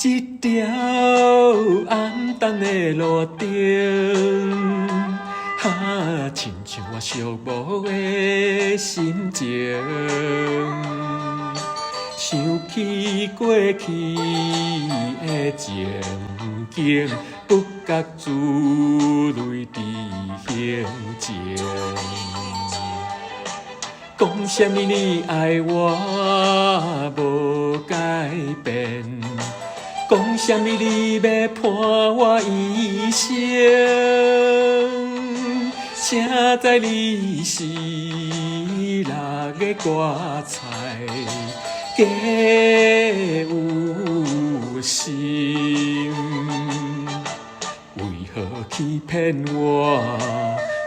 一条暗淡的路灯，亲像我寂寞的心情。想起过去的情景，不觉珠泪滴行前。讲什么你爱我无改变？讲什么你要伴我一生？谁知你是六月瓜菜，假有心。为何欺骗我？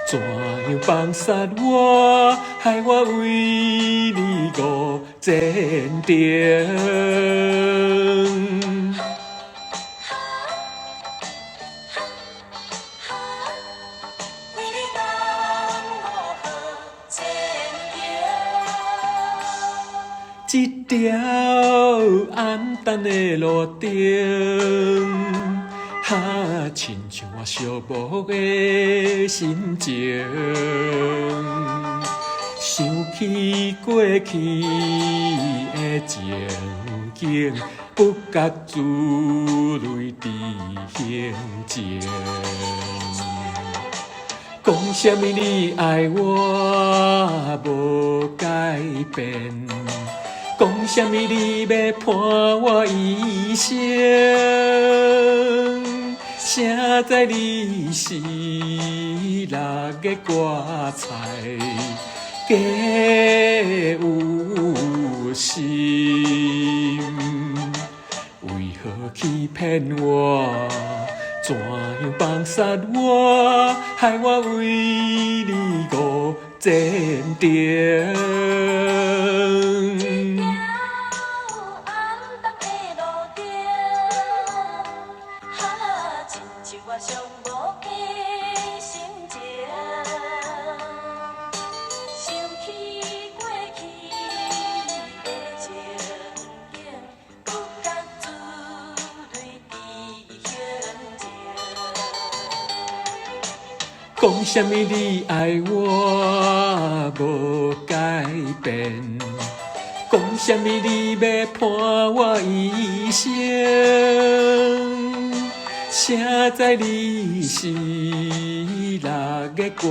怎样放杀我？害我为你误前程。一条暗淡的路灯，亲像我寂寞的心情。想起过去的情景，不觉珠泪滴行前。讲什么你爱我无改变？讲什么你要伴我一生？谁知你是六月瓜菜，假有心。为何欺骗我？怎样放杀我？害我为你误前程。我寂寞的心情，想起过去的情景，不觉珠泪滴行前。讲什么你爱我无改变？讲什么你要伴我一生？谁知你是六月瓜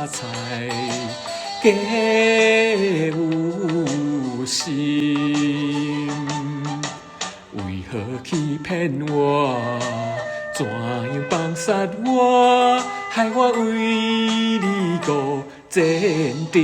菜，假有心。为何欺骗我？怎样放杀我？害我为你误前程。